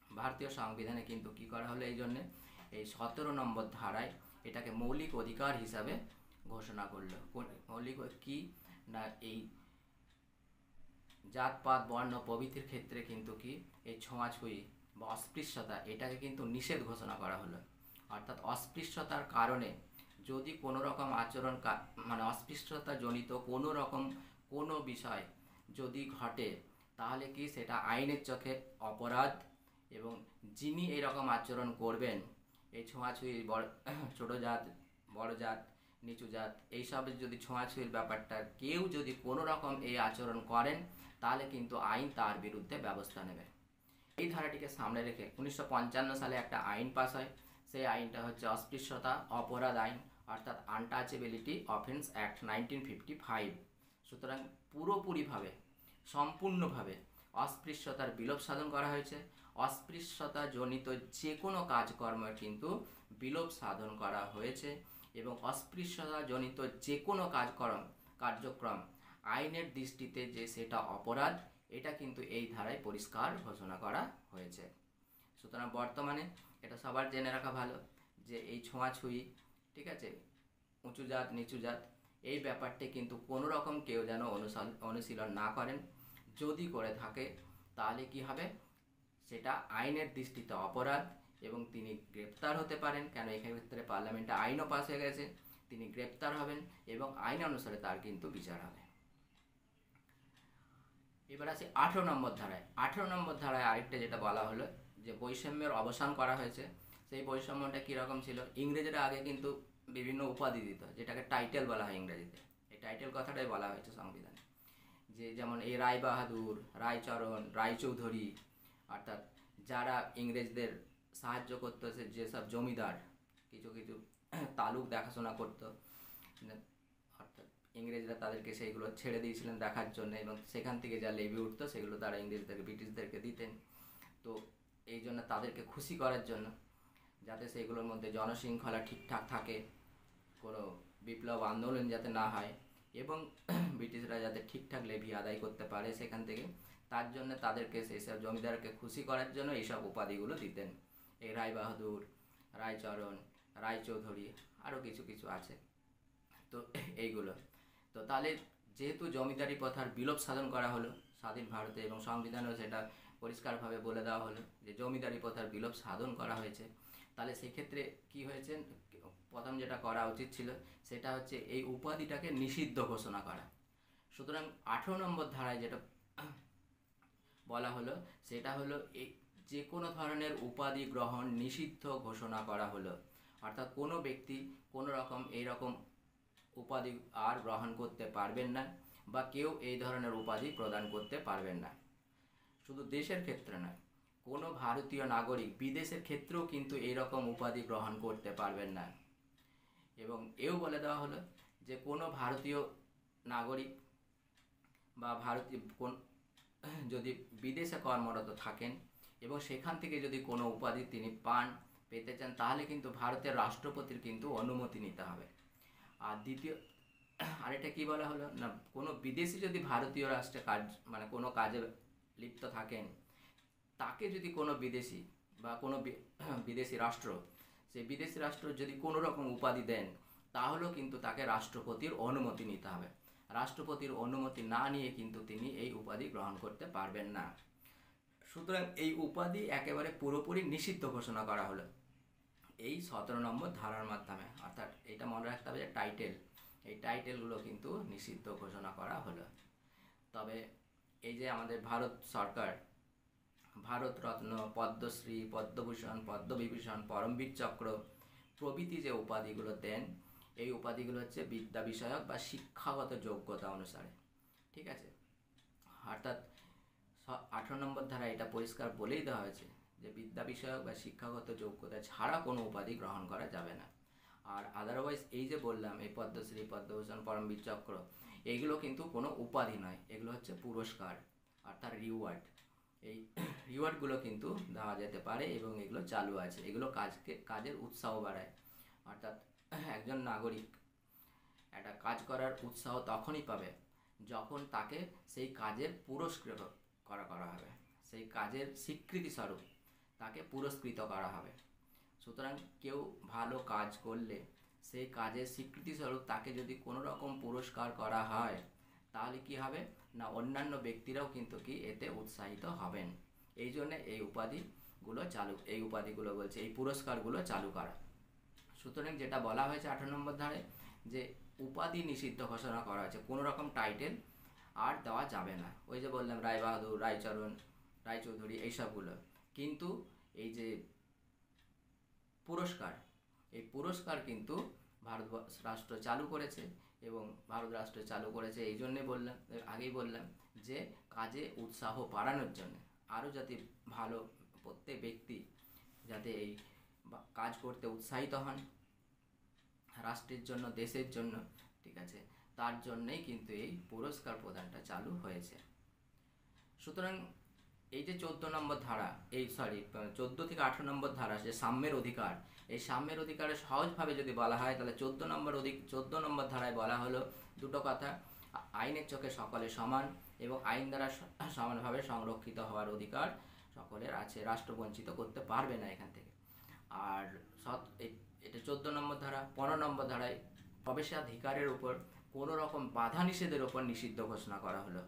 ভারতীয় সংবিধানে কিন্তু কি করা হলো, এই জন্যে এই 17 নম্বর ধারায় এটাকে মৌলিক অধিকার হিসাবে ঘোষণা করলো। মৌলিক কি না এই জাতপাত বর্ণ প্রভৃতির ক্ষেত্রে কিন্তু কি এই ছোঁয়াছুঁয়ি বা অস্পৃশ্যতা এটাকে কিন্তু নিষেধ ঘোষণা করা হলো। অর্থাৎ অস্পৃশ্যতার কারণে যদি কোনো রকম আচরণ অস্পৃশ্যতা জনিত কোনো রকম কোনো বিষয় যদি ঘটে, তাহলে কি সেটা আইনের চোখে অপরাধ, এবং যিনি এরকম আচরণ করবেন, এই ছোঁয়াছুঁয়ি ছোটো জাত বড় জাত নিচু জাত এইসবের যদি ছোঁয়াছুঁয়ির ব্যাপারটা কেউ যদি কোনো রকম এই আচরণ করেন, তাহলে কিন্তু আইন তার বিরুদ্ধে ব্যবস্থা নেবে। এই ধারাটিকে সামনে রেখে 1955 সালে একটা আইন পাস হয়। সেই আইনটা হচ্ছে অস্পৃশ্যতা অপরাধ আইন, অর্থাৎ আনটাচেবিলিটি অফেন্স অ্যাক্ট 1955। সুতরাং পুরোপুরিভাবে সম্পূর্ণভাবে অস্পৃশ্যতার বিলোপ সাধন করা হয়েছে। অস্পৃশ্যতা জনিত যে কোনো কাজকর্মের কিন্তু বিলোপ সাধন করা হয়েছে, এবং অস্পৃশ্যতা জনিত যে কোনো কার্যক্রম আইনের দৃষ্টিতে যে সেটা অপরাধ, এটা কিন্তু এই ধারায় পরিষ্কার ঘোষণা করা হয়েছে। সুতরাং বর্তমানে এটা সবার জেনে রাখা ভালো যে এই ছোঁয়াছুঁয়ি, ঠিক আছে, উঁচু জাত নিচু জাত এই ব্যাপারটি কিন্তু কোনো রকম কেউ যেন অনুশীলন না করেন। যদি করে থাকে তাহলে কি হবে, সেটা আইনের দৃষ্টিতে অপরাধ, এবং তিনি গ্রেপ্তার হতে পারেন। কেন এক্ষেত্রে পার্লামেন্টে আইনও পাস হয়ে গেছে, তিনি গ্রেপ্তার হবেন এবং আইন অনুসারে তার কিন্তু বিচার হবে। এবার আসি 18 নম্বর ধারায়। 18 নম্বর ধারায় আরেকটা যেটা বলা হলো যে বৈষম্যের অবসান করা হয়েছে। সেই বৈষম্যটা কীরকম ছিল, ইংরেজরা আগে কিন্তু বিভিন্ন উপাধি দিত, যেটাকে টাইটেল বলা হয় ইংরেজিতে। এই টাইটেল কথাটাই বলা হয়েছে সংবিধানে, যে যেমন এই রায় বাহাদুর, রায়চরণ, রায়চৌধুরী, অর্থাৎ যারা ইংরেজদের সাহায্য করতো, যেসব জমিদার কিছু কিছু তালুক দেখাশোনা করতো, অর্থাৎ ইংরেজরা তাদেরকে সেইগুলো ছেড়ে দিয়েছিলেন দেখার জন্য, এবং সেখান থেকে যা লেভি উঠতো সেগুলো তারা ইংরেজদেরকে ব্রিটিশদেরকে দিতেন। তো এই জন্য তাদেরকে খুশি করার জন্য, যাতে সেইগুলোর মধ্যে জনশৃঙ্খলা ঠিকঠাক থাকে, কোনো বিপ্লব আন্দোলন যাতে না হয়, এবং ব্রিটিশরা যাতে ঠিকঠাক লেভি আদায় করতে পারে সেখান থেকে, তার জন্য তাদেরকে সেই সব জমিদারকে খুশি করার জন্য এইসব উপাধিগুলো দিতেন। এই রায় বাহাদুর, রায়চরণ, রায়চৌধুরী, আরও কিছু কিছু আছে। তো এইগুলো তো তাহলে যেহেতু জমিদারি প্রথার বিলোপ সাধন করা হলো স্বাধীন ভারতে, এবং সংবিধানেও সেটা পরিষ্কারভাবে বলে দেওয়া হলো যে জমিদারি প্রথার বিলোপ সাধন করা হয়েছে, তাহলে সেক্ষেত্রে কি হয়েছে, প্রথম যেটা করা উচিত ছিল সেটা হচ্ছে এই উপাধিটাকে নিষিদ্ধ ঘোষণা করা। সুতরাং 18 নম্বর ধারায় যেটা বলা হলো সেটা হলো এই যে কোনো ধরনের উপাধি গ্রহণ নিষিদ্ধ ঘোষণা করা হলো, অর্থাৎ কোনো ব্যক্তি কোনো রকম এইরকম উপাধি আর গ্রহণ করতে পারবেন না, বা কেউ এই ধরনের উপাধি প্রদান করতে পারবেন না। শুধু দেশের ক্ষেত্রে নয়, কোনো ভারতীয় নাগরিক বিদেশের ক্ষেত্রেও কিন্তু এইরকম উপাধি গ্রহণ করতে পারবেন না। এবং এও বলে দেওয়া হলো যে কোনো ভারতীয় নাগরিক বা ভারতীয় যদি বিদেশে কর্মরত থাকেন এবং সেখান থেকে যদি কোনো উপাধি তিনি পেতে চান, তাহলে কিন্তু ভারতের রাষ্ট্রপতির কিন্তু অনুমতি নিতে হবে। আর দ্বিতীয় আরেকটা কী বলা হলো না, কোনো বিদেশি যদি ভারতীয় রাষ্ট্রে মানে কোনো কাজে লিপ্ত থাকেন, তাকে যদি কোনো বিদেশি বা কোনো বিদেশি রাষ্ট্র, সেই বিদেশি রাষ্ট্র যদি কোনো রকম উপাধি দেন, তাহলেও কিন্তু তাকে রাষ্ট্রপতির অনুমতি নিতে হবে। রাষ্ট্রপতির অনুমতি না নিয়ে কিন্তু তিনি এই উপাধি গ্রহণ করতে পারবেন না। সুতরাং এই উপাধি একেবারে পুরোপুরি নিষিদ্ধ ঘোষণা করা হলো এই 17 নম্বর ধারার মাধ্যমে। অর্থাৎ এটা মনে রাখতে হবে যে টাইটেল, এই টাইটেলগুলো কিন্তু নিষিদ্ধ ঘোষণা করা হলো। তবে এই যে আমাদের ভারত সরকার ভারতরত্ন, পদ্মশ্রী, পদ্মভূষণ, পদ্মবিভূষণ, পরমবীর চক্র প্রভৃতি যে উপাধিগুলো দেন, এই উপাধিগুলো হচ্ছে বিদ্যা বিষয়ক বা শিক্ষাগত যোগ্যতা অনুসারে, ঠিক আছে। অর্থাৎ 18 নম্বর ধারা এটা পরিষ্কার বলেই দেওয়া হয়েছে যে বিদ্যা বিষয়ক বা শিক্ষাগত যোগ্যতা ছাড়া কোনো উপাধি গ্রহণ করা যাবে না। আর আদারওয়াইজ এই যে বললাম এই পদ্মশ্রী, পদ্মভূষণ, পরমবীর চক্র, এগুলো কিন্তু কোনো উপাধি নয়, এগুলো হচ্ছে পুরস্কার অর্থাৎ রিওয়ার্ড। এই রিওয়ার্ডগুলো কিন্তু দেওয়া যেতে পারে এবং এগুলো চালু আছে। এগুলো কাজের উৎসাহ বাড়ায়। অর্থাৎ একজন নাগরিক একটা কাজ করার উৎসাহ তখনই পাবে যখন তাকে সেই কাজের পুরস্কৃত করা হবে, সেই কাজের স্বীকৃতি স্বরূপ তাকে পুরস্কৃত করা হবে। সুতরাং কেউ ভালো কাজ করলে সেই কাজের স্বীকৃতি স্বরূপ তাকে যদি কোনো রকম পুরস্কার করা হয়, তাহলে কি হবে না, অন্যান্য ব্যক্তিরাও কিন্তু কি এতে উৎসাহিত হবেন। এই জন্য এই উপাধিগুলো বলছে এই পুরস্কারগুলো চালু করা। সুতরাং যেটা বলা হয়েছে 18 নম্বর ধারায় যে উপাধি নিষিদ্ধ ঘোষণা করা হয়েছে, কোনো রকম টাইটেল আর দেওয়া যাবে না। ওই যে বললাম রায়বাহাদুর, রায়চরণ, রায়চৌধুরী এইসবগুলো, কিন্তু এই যে পুরস্কার, এই পুরস্কার কিন্তু ভারত রাষ্ট্র চালু করেছে। এবং ভারত রাষ্ট্র চালু করেছে এই জন্যে আগেই বললাম যে কাজে উৎসাহ বাড়ানোর জন্য, আরও যাতে ভালো প্রত্যেক ব্যক্তি যাতে এই কাজ করতে উৎসাহিত হন রাষ্ট্রের জন্য, দেশের জন্য, ঠিক আছে, তার জন্যই কিন্তু এই পুরস্কার প্রদানটা চালু হয়েছে। সুতরাং এই যে 14 নম্বর ধারা, 14 থেকে 18 নম্বর ধারা যে সাম্যের অধিকার, এই সাম্যের অধিকারে সহজভাবে যদি বলা হয় তাহলে 14 নম্বর ধারায় বলা হলো দুটো কথা, আইনের চোখে সকলে সমান এবং আইন দ্বারা সমানভাবে সংরক্ষিত হওয়ার অধিকার সকলের আছে, রাষ্ট্র বঞ্চিত করতে পারবে না এখান থেকে। আর এটা 14 নম্বর ধারা। 15 নম্বর ধারায় প্রবেশাধিকারের উপর কোনো রকম বাধা নিষেধের উপর নিষিদ্ধ ঘোষণা করা হলো।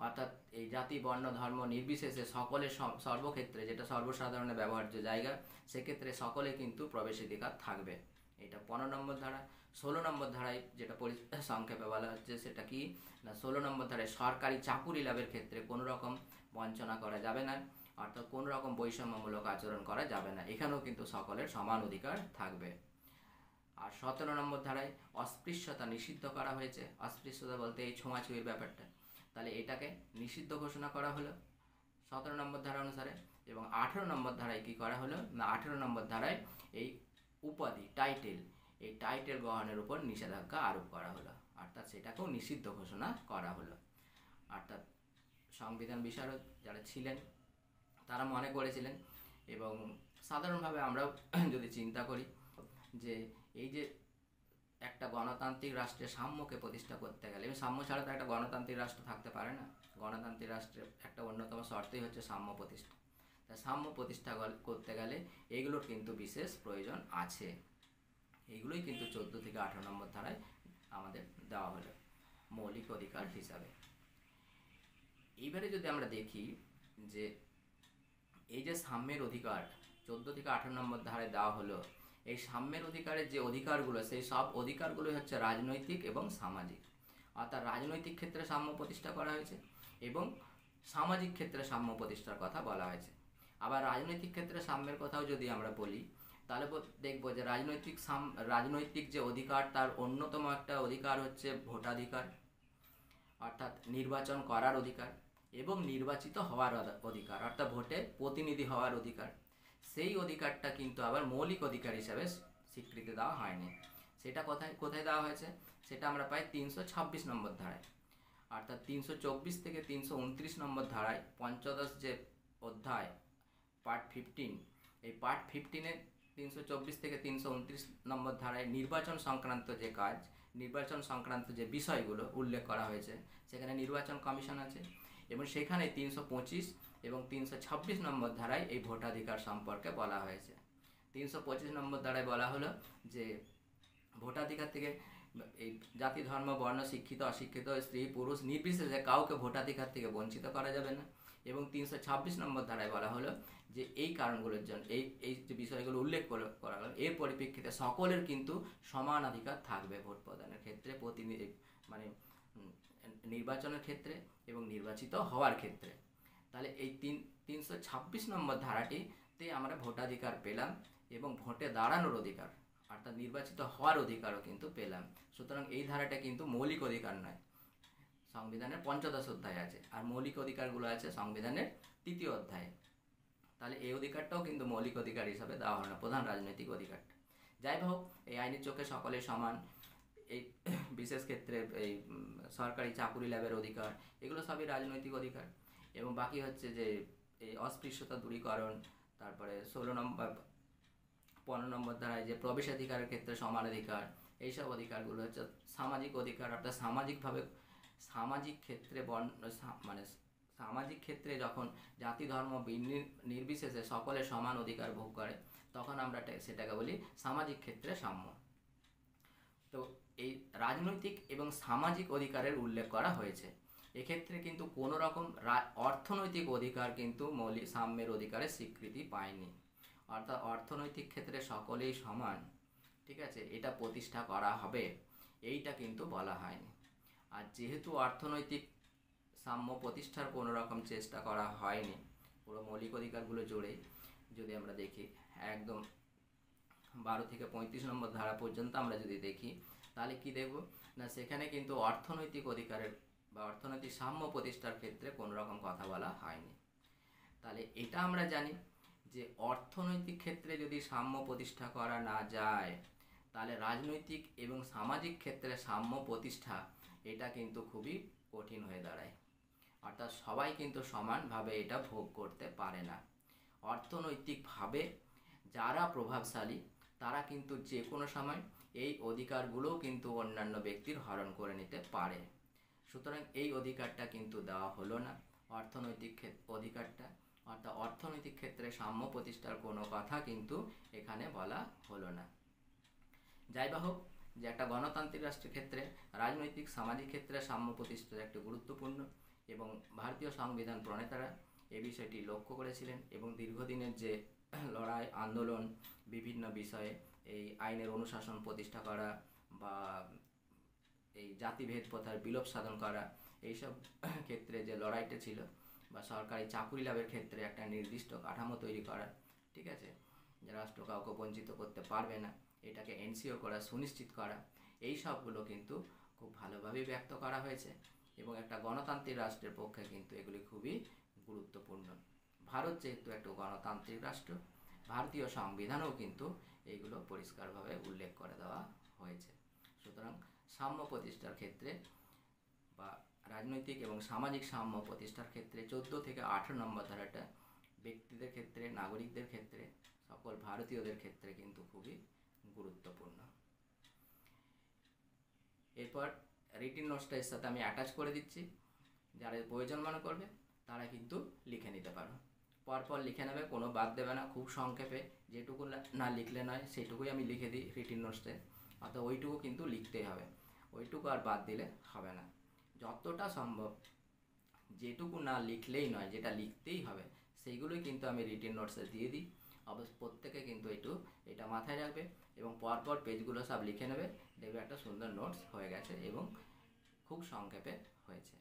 অর্থাৎ এই জাতি, বর্ণ, ধর্ম নির্বিশেষে সকলের সর্বক্ষেত্রে, যেটা সর্বসাধারণে ব্যবহার্য জায়গা, সেক্ষেত্রে সকলে কিন্তু প্রবেশাধিকার থাকবে। এটা 15 নম্বর ধারা। 16 নম্বর ধারায় যেটা সংক্ষেপে বলা হচ্ছে সেটা কি না, 16 নম্বর ধারায় সরকারি চাকুরি লাভের ক্ষেত্রে কোনো রকম বঞ্চনা করা যাবে না, অর্থাৎ কোনো রকম বৈষম্যমূলক আচরণ করা যাবে না, এখানেও কিন্তু সকলের সমান অধিকার থাকবে। আর 17 নম্বর ধারায় অস্পৃশ্যতা নিষিদ্ধ করা হয়েছে। অস্পৃশ্যতা বলতে এই ছোঁয়াছুঁয়ির ব্যাপারটা, তাহলে এটাকে নিষিদ্ধ ঘোষণা করা হলো 17 নম্বর ধারা অনুসারে। এবং 18 নম্বর ধারায় কি করা হলো না, 18 নম্বর ধারায় এই উপাধি, এই টাইটেল গ্রহণের উপর নিষেধাজ্ঞা আরোপ করা হলো, অর্থাৎ সেটাকেও নিষিদ্ধ ঘোষণা করা হলো। অর্থাৎ সংবিধান বিশারদ যারা ছিলেন তারা মনে করেছিলেন, এবং সাধারণভাবে আমরাও যদি চিন্তা করি যে এই যে একটা গণতান্ত্রিক রাষ্ট্রের সাম্যকে প্রতিষ্ঠা করতে গেলে, সাম্য ছাড়া তো একটা গণতান্ত্রিক রাষ্ট্র থাকতে পারে না। গণতান্ত্রিক রাষ্ট্রের একটা অন্যতম শর্তই হচ্ছে সাম্য প্রতিষ্ঠা। তা সাম্য প্রতিষ্ঠা করতে গেলে এইগুলোর কিন্তু বিশেষ প্রয়োজন আছে। এইগুলোই কিন্তু 14 থেকে 18 নম্বর ধারায় আমাদের দেওয়া হলো মৌলিক অধিকার হিসাবে। এইবারে যদি আমরা দেখি যে এই যে সাম্যের অধিকার 14 থেকে 18 নম্বর ধারায় দেওয়া হলো, এই সাম্যের অধিকারের যে অধিকারগুলো, সেই সব অধিকারগুলোই হচ্ছে রাজনৈতিক এবং সামাজিক। অর্থাৎ রাজনৈতিক ক্ষেত্রে সাম্য প্রতিষ্ঠা করা হয়েছে এবং সামাজিক ক্ষেত্রে সাম্য প্রতিষ্ঠার কথা বলা হয়েছে। আবার রাজনৈতিক ক্ষেত্রে সাম্যের কথাও যদি আমরা বলি, তাহলে দেখব যে রাজনৈতিক যে অধিকার, তার অন্যতম একটা অধিকার হচ্ছে ভোটাধিকার, অর্থাৎ নির্বাচন করার অধিকার এবং নির্বাচিত হওয়ার অধিকার, অর্থাৎ ভোটে প্রতিনিধি হওয়ার অধিকার। সেই অধিকারটা কিন্তু আবার মৌলিক অধিকার হিসাবে স্বীকৃতি দেওয়া হয়নি। সেটা কোথায় কোথায় দেওয়া হয়েছে? সেটা আমরা পাই 326 নম্বর ধারায়। অর্থাৎ 324 থেকে 329 নম্বর ধারায় পঞ্চদশ যে অধ্যায় পার্ট 15, এই পার্ট 15-এর 324 থেকে 329 নম্বর ধারায় নির্বাচন সংক্রান্ত যে কাজ, নির্বাচন সংক্রান্ত যে বিষয়গুলো উল্লেখ করা হয়েছে, সেখানে নির্বাচন কমিশন আছে এবং সেখানে 325 এবং 326 নম্বর ধারায় এই ভোটাধিকার সম্পর্কে বলা হয়েছে। 325 নম্বর ধারায় বলা হলো যে ভোটাধিকার থেকে এই জাতি, ধর্ম, বর্ণ, শিক্ষিত, অশিক্ষিত, স্ত্রী, পুরুষ নির্বিশেষে কাউকে ভোটাধিকার থেকে বঞ্চিত করা যাবে না। এবং 326 নম্বর ধারায় বলা হলো যে এই কারণগুলোর জন্য এই যে বিষয়গুলো উল্লেখ করা হলো, এর পরিপ্রেক্ষিতে সকলের কিন্তু সমান অধিকার থাকবে ভোট প্রদানের ক্ষেত্রে, প্রতিনিধি মানে নির্বাচনের ক্ষেত্রে এবং নির্বাচিত হওয়ার ক্ষেত্রে। তাহলে এই 326 নম্বর ধারাটিতে আমরা ভোটাধিকার পেলাম এবং ভোটে দাঁড়ানোর অধিকার, অর্থাৎ নির্বাচিত হওয়ার অধিকারও কিন্তু পেলাম। সুতরাং এই ধারাটা কিন্তু মৌলিক অধিকার নয়, সংবিধানের পঞ্চদশ অধ্যায় আছে, আর মৌলিক অধিকারগুলো আছে সংবিধানের 3য় অধ্যায়ে। তাহলে এই অধিকারটাও কিন্তু মৌলিক অধিকার হিসাবে দেওয়া হয় না, প্রধান রাজনৈতিক অধিকারটা। যাই হোক, এই আইনের চোখে সকলে সমান, এই বিশেষ ক্ষেত্রে এই সরকারি চাকুরি লাভের অধিকার, এগুলো সবই রাজনৈতিক অধিকার। এবং বাকি হচ্ছে যে এই অস্পৃশ্যতা দূরীকরণ, তারপরে 15 নম্বর ধারায় যে প্রবেশাধিকারের ক্ষেত্রে সমান অধিকার, এইসব অধিকারগুলো হচ্ছে সামাজিক অধিকার। অর্থাৎ সামাজিক ক্ষেত্রে মানে সামাজিক ক্ষেত্রে যখন জাতি, ধর্ম নির্বিশেষে সকলে সমান অধিকার ভোগ করে, তখন আমরা সেটাকে বলি সামাজিক ক্ষেত্রে সাম্য। তো এই রাজনৈতিক এবং সামাজিক অধিকারের উল্লেখ করা হয়েছে। এক্ষেত্রে কিন্তু কোনো রকম অর্থনৈতিক অধিকার কিন্তু মৌলিক সাম্যের অধিকারের স্বীকৃতি পায়নি। অর্থাৎ অর্থনৈতিক ক্ষেত্রে সকলেই সমান, ঠিক আছে, এটা প্রতিষ্ঠা করা হবে, এইটা কিন্তু বলা হয়নি। আর যেহেতু অর্থনৈতিক সাম্য প্রতিষ্ঠার কোনো রকম চেষ্টা করা হয়নি, পুরো মৌলিক অধিকারগুলো জুড়ে যদি আমরা দেখি, একদম 12 থেকে 35 নম্বর ধারা পর্যন্ত আমরা যদি দেখি, তাহলে কি দেখব না, সেখানে কিন্তু অর্থনৈতিক অধিকারের বা অর্থনৈতিক সাম্য প্রতিষ্ঠার ক্ষেত্রে কোনো রকম কথা বলা হয়নি। তাহলে এটা আমরা জানি যে অর্থনৈতিক ক্ষেত্রে যদি সাম্য প্রতিষ্ঠা করা না যায়, তাহলে রাজনৈতিক এবং সামাজিক ক্ষেত্রে সাম্য প্রতিষ্ঠা এটা কিন্তু খুবই কঠিন হয়ে দাঁড়ায়। অর্থাৎ সবাই কিন্তু সমানভাবে এটা ভোগ করতে পারে না। অর্থনৈতিকভাবে যারা প্রভাবশালী, তারা কিন্তু যে কোনো সময় এই অধিকারগুলোও কিন্তু অন্যান্য ব্যক্তির হরণ করে নিতে পারে। সুতরাং এই অধিকারটা কিন্তু দেওয়া হলো না, অর্থনৈতিক অধিকারটা। অর্থাৎ অর্থনৈতিক ক্ষেত্রে সাম্য প্রতিষ্ঠার কোনো কথা কিন্তু এখানে বলা হলো না। যাই বা হোক, যে একটা গণতান্ত্রিক রাষ্ট্রের ক্ষেত্রে রাজনৈতিক সামাজিক ক্ষেত্রে সাম্য প্রতিষ্ঠা একটি গুরুত্বপূর্ণ, এবং ভারতীয় সংবিধান প্রণেতারা এই বিষয়টি লক্ষ্য করেছিলেন এবং দীর্ঘদিনের যে লড়াই, আন্দোলন, বিভিন্ন বিষয়ে এই আইনের অনুশাসন প্রতিষ্ঠা করা বা এই জাতিভেদ প্রথার বিলোপ সাধন করা, এইসব ক্ষেত্রে যে লড়াইটা ছিল, বা সরকারি চাকুরি লাভের ক্ষেত্রে একটা নির্দিষ্ট কাঠামো তৈরি করা, ঠিক আছে, যে রাষ্ট্র কাউকে বঞ্চিত করতে পারবে না, এটাকে এনশিওর করা, সুনিশ্চিত করা, এই সবগুলো কিন্তু খুব ভালোভাবেই ব্যক্ত করা হয়েছে এবং একটা গণতান্ত্রিক রাষ্ট্রের পক্ষে কিন্তু এগুলি খুবই গুরুত্বপূর্ণ। ভারত যেহেতু একটা গণতান্ত্রিক রাষ্ট্র, ভারতীয় সংবিধানেও কিন্তু এইগুলো পরিষ্কারভাবে উল্লেখ করে দেওয়া হয়েছে। সুতরাং সাম্য প্রতিষ্ঠার ক্ষেত্রে বা রাজনৈতিক এবং সামাজিক সাম্য প্রতিষ্ঠার ক্ষেত্রে 14 থেকে 18 নম্বর ধারাটা ব্যক্তিদের ক্ষেত্রে, নাগরিকদের ক্ষেত্রে, সকল ভারতীয়দের ক্ষেত্রে কিন্তু খুবই গুরুত্বপূর্ণ। এরপর রিটিন নোটসটা এর সাথে আমি অ্যাটাচ করে দিচ্ছি, যারা প্রয়োজন মনে করবে তারা কিন্তু লিখে নিতে পারো। পরপর লিখে নেবে, কোনো বাদ দেবে না, খুব সংক্ষেপে, যেটুকু না লিখলে নয় সেটুকুই আমি লিখে দিই রিটিন নোটসে, অর্থাৎ ওইটুকু কিন্তু লিখতেই হবে, ওইটুকু আর বাদ দিলে হবে না। যতটা সম্ভব যেটুকু না লিখলেই নয়, যেটা লিখতেই হবে সেইগুলোই কিন্তু আমি রিটিন নোটসে দিয়ে দিই। অবশ্য প্রত্যেকে কিন্তু এটা মাথায় রাখবে এবং পরপর পেজগুলো সব লিখে নেবে, দেখবে একটা সুন্দর নোটস হয়ে গেছে এবং খুব সংক্ষেপে হয়েছে।